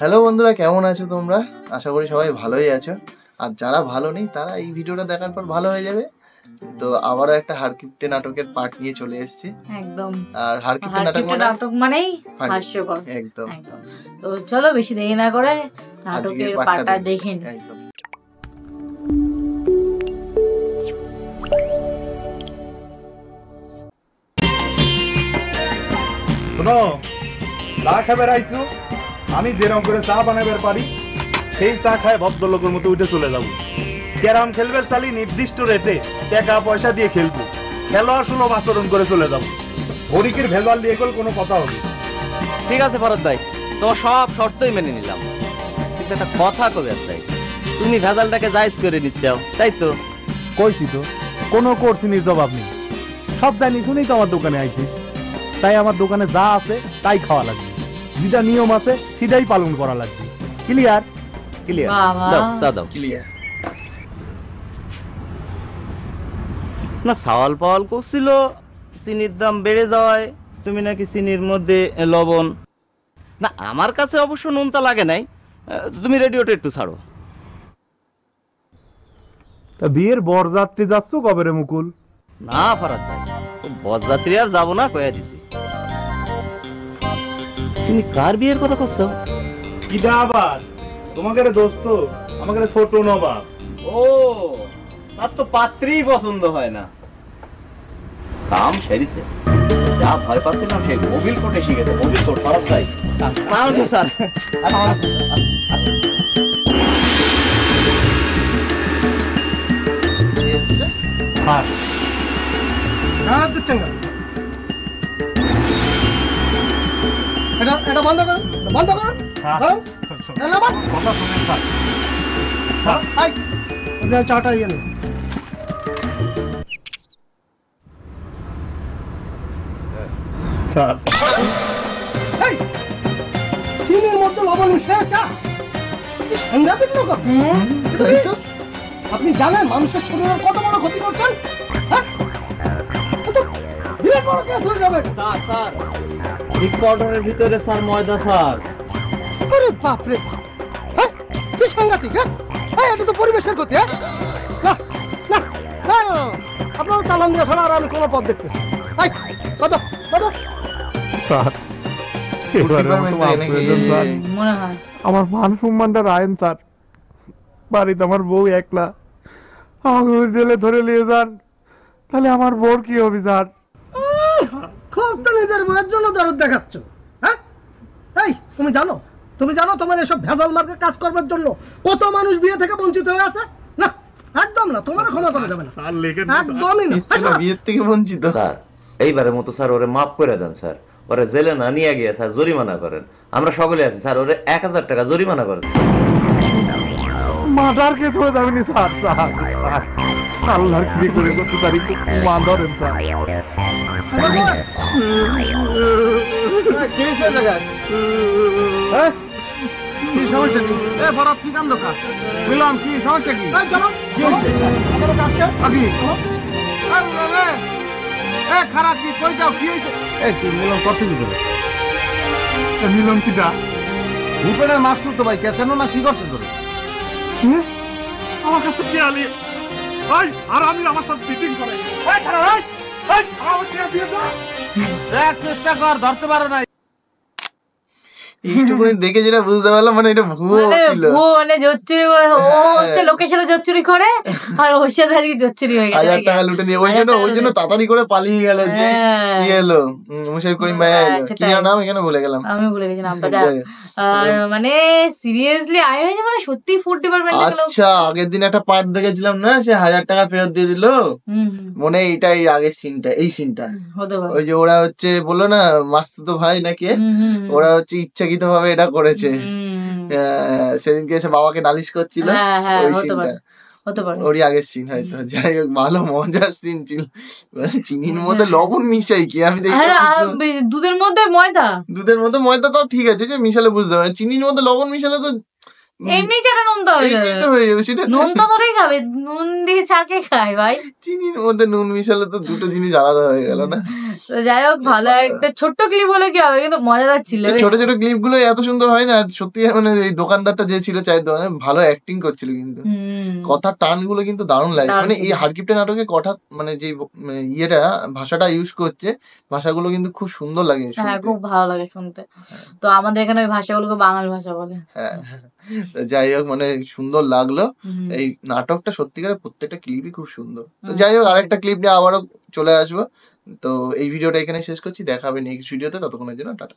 Hello বন্ধুরা, কেমন আছো তোমরা? আশা করি সবাই ভালোই আছো। আর যারা ভালো নেই তারা এই ভিডিওটা দেখার পর ভালো হয়ে যাবে। তো আবারও একটা হাড়কিপ্টে নাটকের পার্ট নিয়ে চলে এসেছি একদম। আর হাড়কিপ্টে নাটক মানেই হাস্যকর একদম। তো চলো বেশি দেরি না করে নাটকের পার্টটা দেখে নিই একদম। শোনো, চা খাবার আইছো, আমি যেরকম করে চা বানাবার পারি সেই চা খায় ভদ্রলোকের মতো উঠে চলে যাবো। ক্যারাম খেলবার চালি নির্দিষ্ট রেটে টাকা পয়সা দিয়ে খেলবো, খেলোয়াড় সুলভ আচরণ করে চলে যাবো। হরিকের ভেজাল দিয়ে কোনো কথা হবে? ঠিক আছে ভরত ভাই, তোমার সব শর্তই মেনে নিলাম, কিন্তু একটা কথা কবে চাই, তুমি ভেজালটাকে জায়েজ করে নিচ্ছাও, তাই তো? কইছি তো, কোনো কোর্সিনির জবাব নেই। সব জানি শুনেই তো আমার দোকানে আইছিস, তাই আমার দোকানে যা আছে তাই খাওয়া লাগবে, যেটা নিয়ম আছে সেটাই পালন করা লাগবে। ক্লিয়ার? ক্লিয়ার। দাও চা দাও। ক্লিয়ার। না সাওয়াল পাওয়াল করছিল চিনির দাম বেড়ে যাওয়ায়, তুমি নাকি চিনির মধ্যে লবণ। না আমার কাছে অবশ্য নুনতা লাগে নাই, তুমি রেডিওটা একটু ছাড়ো। তা বিয়ের বরযাত্রী যাচ্ছ কবে রে মুকুল? না ফারাদ ভাই, বরযাত্রী আর যাবো না, কয়া দিছি। তুমি কার বিয়ের কথা করছো? কিটা আবার তোমাকে রে দোস্ত, আমাকে রে ছোট নবাব। ও তার তো পাত্রী পছন্দ হয় না। কাম সেরিছে, যা ভয় পাচ্ছিলাম সেই মোবিল কোটে শিখেছে। মোবিল কোট ফারাদ ভাই। স্যার হ্যাঁ হ্যাঁ দিচ্ছেন না, এটা বন্ধ করুন, বন্ধ করুন। কথা শুনেন স্যার। চাটা ইয়ে নেই। স্যার চিনির মধ্যে লবণ মিশে চা, কি সাংঘাতিক লোক আপনি। আপনি জানেন মানুষের শরীরের কত বড় ক্ষতি করছেন? হ্যাঁ, বিরাট বড় কেস হয়ে যাবে। স্যার রিকর্ডারের ভিতরে স্যার ময়দা স্যার। আরে বাপ রে বাপ, হ্যাঁ কি সাংঘাতিক। হ্যাঁ এটা তো পরিবেশের ক্ষতি। হ্যাঁ না না না না, আপনারা চালান দিয়ে ছাড়া আর আমি কোনো পথ দেখতেছি। কত কত স্যার, আমার মান সম্মানটা রায়েন স্যার। বাড়িতে আমার বউ একলা, আমাকে জেলে ধরে নিয়ে যান, তাহলে আমার বউর কি হবে স্যার? খুব তো নিজের বউয়ের জন্য দরদ দেখাচ্ছ। হ্যাঁ এই তুমি জানো তোমার এসব ভেজাল মার্কে কাজ করবার জন্য কত মানুষ বিয়ে থেকে বঞ্চিত হয়ে আছে? না একদম না, তোমার ক্ষমা করা যাবে না, একদমই না। বিয়ের থেকে বঞ্চিত স্যার, এইবারের মতো স্যার ওরে মাফ করে দেন স্যার। ওরে জেলে না নিয়ে গিয়ে স্যার জরিমানা করেন। আমরা সকলে আছি স্যার, ওরে 1000 টাকা জরিমানা করেন। মাদার কে ধরে যাবেনি স্যার। স্যার আল্লাহর কি করে করতে পারি, মা ধরেন স্যার। কি সমস্যা কি? এ ভরত কি কাম দোকা মিলন, কি সমস্যা কি? চলো কি হইছে আমাদের কাছে আগে এ খারাপ কি কই যাও, কি হইছে? এ কি মিলন করছিস কি করে? মিলন কিটা? ভূপেনের মাস্টার তো ভাই কেছেন না, কি করছিস তোরে? আমার কাছে কি আলি ভাই, আর আমি আমার সাথে চিটিং করে। এই খারাপ এই আমার কি দিয়ে দাও, দেখ চেষ্টা কর, ধরতে পারো না। এইটুকুনি দেখে যেটা বুঝতে পারলাম, মানে এটা ভুয়ো ছিল। মানে জোচ্চুরি করে, ও হচ্ছে লোকের সাথে জোচ্চুরি করে আর ওর সাথে আজকে জোচ্চুরি হয়ে গেছে। 1000 টাকা লুটে নিয়ে ওই জন্য তাড়াতাড়ি করে পালিয়ে গেল। যে কি এলো মুশার করিম ভাই এলো, কি নাম এখানে ভুলে গেলাম, আমি ভুলে গেছি নামটা। মানে সিরিয়াসলি আমি মানে সত্যি ফুড ডিপার্টমেন্টে। আচ্ছা আগের দিন একটা পার্ট দেখেছিলাম না, সে 1000 টাকা ফেরত দিয়ে দিল, মনে এইটাই আগের সিনটা, এই সিনটা। ওই যে ওরা হচ্ছে বললো না মাস্তুতো ভাই নাকি, ওরা হচ্ছে ইচ্ছাকৃত ভাবে এটা করেছে। সেদিনকে এসে বাবাকে নালিশ করছিল, ওই সিনটা ওরই আগের সিন হয়তো। যাই হোক, ভালো মজার সিন ছিল। চিনির মধ্যে লবণ মিশাই কি আমি দেখি, দুধের মধ্যে ময়দা তাও ঠিক আছে যে মিশালে বুঝতে পারে, চিনির মধ্যে লবণ মিশালে তো এমনি চাটা নোনতা হয়ে যাবে, এমনি তো হয়ে যাবে সেটা। নোনতা করেই খাবে, নুন দিয়ে চাকে খায় ভাই। চিনির মধ্যে নুন মিশালে তো দুটো জিনিস আলাদা হয়ে গেল না। তো যাই হোক, ভালো একটা ছোট্ট ক্লিপ হলে কি হবে, কিন্তু মজাদার ছিল। এই ছোট ছোট ক্লিপ গুলো এত সুন্দর হয় না, আর সত্যি মানে এই দোকানদারটা যে ছিল চায়ের দোকানে ভালো অ্যাক্টিং করছিল, কিন্তু কথার টান গুলো কিন্তু দারুণ লাগে। মানে এই হাড়কিপ্টে নাটকে কথা মানে যে ইয়েটা ভাষাটা ইউজ করছে, ভাষাগুলো কিন্তু খুব সুন্দর লাগে। হ্যাঁ, খুব ভালো লাগে শুনতে। তো আমাদের এখানে ওই ভাষাগুলোকে বাঙালি ভাষা বলে। হ্যাঁ, যাই হোক মানে সুন্দর লাগলো এই নাটকটা, সত্যিকারের প্রত্যেকটা ক্লিপই খুব সুন্দর। তো যাই হোক, আরেকটা ক্লিপ নিয়ে আবারও চলে আসবো। তো এই ভিডিওটা এখানে শেষ করছি, দেখা হবে নেক্সট ভিডিওতে, ততক্ষণের জন্য টাটা।